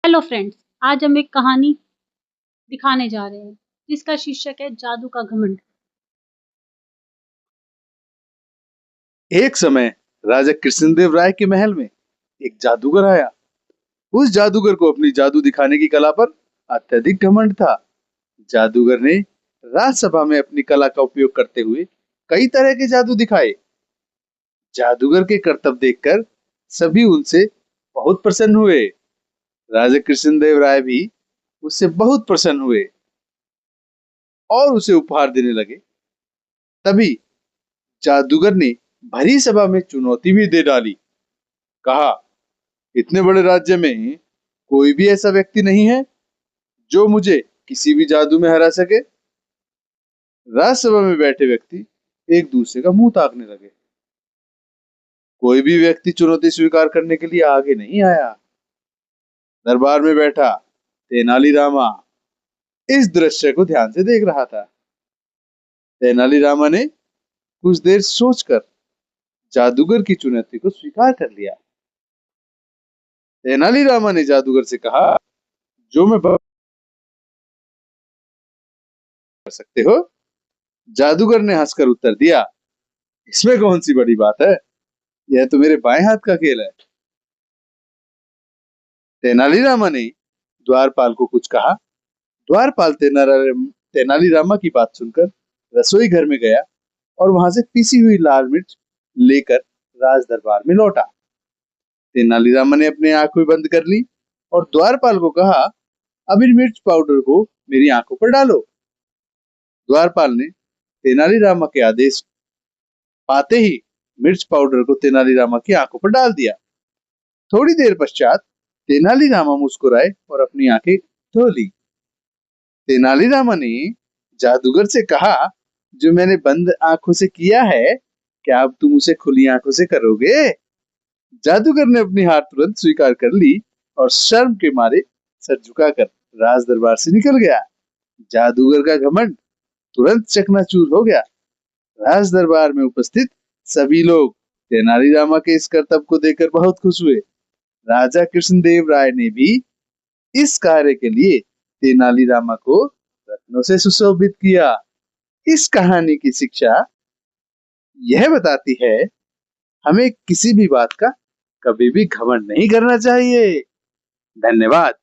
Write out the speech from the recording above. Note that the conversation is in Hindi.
हेलो फ्रेंड्स, आज हम एक कहानी दिखाने जा रहे हैं जिसका शीर्षक है जादू का घमंड। एक समय राजा कृष्णदेव राय के महल में एक जादूगर आया। उस जादूगर को अपनी जादू दिखाने की कला पर अत्यधिक घमंड था। जादूगर ने राजसभा में अपनी कला का उपयोग करते हुए कई तरह के जादू दिखाए। जादूगर के करतब देखकर सभी उनसे बहुत प्रसन्न हुए। राजा कृष्णदेव राय भी उससे बहुत प्रसन्न हुए और उसे उपहार देने लगे। तभी जादूगर ने भरी सभा में चुनौती भी दे डाली। कहा, इतने बड़े राज्य में कोई भी ऐसा व्यक्ति नहीं है जो मुझे किसी भी जादू में हरा सके। राज्यसभा में बैठे व्यक्ति एक दूसरे का मुंह ताकने लगे। कोई भी व्यक्ति चुनौती स्वीकार करने के लिए आगे नहीं आया। दरबार में बैठा तेनालीरामा इस दृश्य को ध्यान से देख रहा था। तेनालीरामा ने कुछ देर सोचकर जादूगर की चुनौती को स्वीकार कर लिया। तेनालीरामा ने जादूगर से कहा, जो मैं कर सकते हो? जादूगर ने हंसकर उत्तर दिया, इसमें कौन सी बड़ी बात है, यह तो मेरे बाएं हाथ का खेल है। तेनालीरामा ने द्वारपाल को कुछ कहा। द्वारपाल तेनालीरामा की बात सुनकर रसोई घर में गया और वहां से पीसी हुई लाल मिर्च लेकर राज दरबार में लौटा। तेनालीरामा ने अपनी आंखें बंद कर ली और द्वारपाल को कहा, अब इन मिर्च पाउडर को मेरी आंखों पर डालो। द्वारपाल ने तेनालीरामा के आदेश पाते ही मिर्च पाउडर को तेनालीरामा की आंखों पर डाल दिया। थोड़ी देर पश्चात तेनालीरामा मुस्कुराए और अपनी आंखें धो ली। तेनालीरामा ने जादूगर से कहा, जो मैंने बंद आंखों से किया है, क्या अब तुम उसे खुली आंखों से करोगे? जादूगर ने अपनी हार तुरंत स्वीकार कर ली और शर्म के मारे सर झुकाकर राज दरबार से निकल गया। जादूगर का घमंड तुरंत चकनाचूर हो गया। राज दरबार में उपस्थित सभी लोग तेनालीरामा के इस करतब को देखकर बहुत खुश हुए। राजा कृष्णदेव राय ने भी इस कार्य के लिए तेनालीरामा को रत्नों से सुशोभित किया। इस कहानी की शिक्षा यह बताती है, हमें किसी भी बात का कभी भी घमंड नहीं करना चाहिए। धन्यवाद।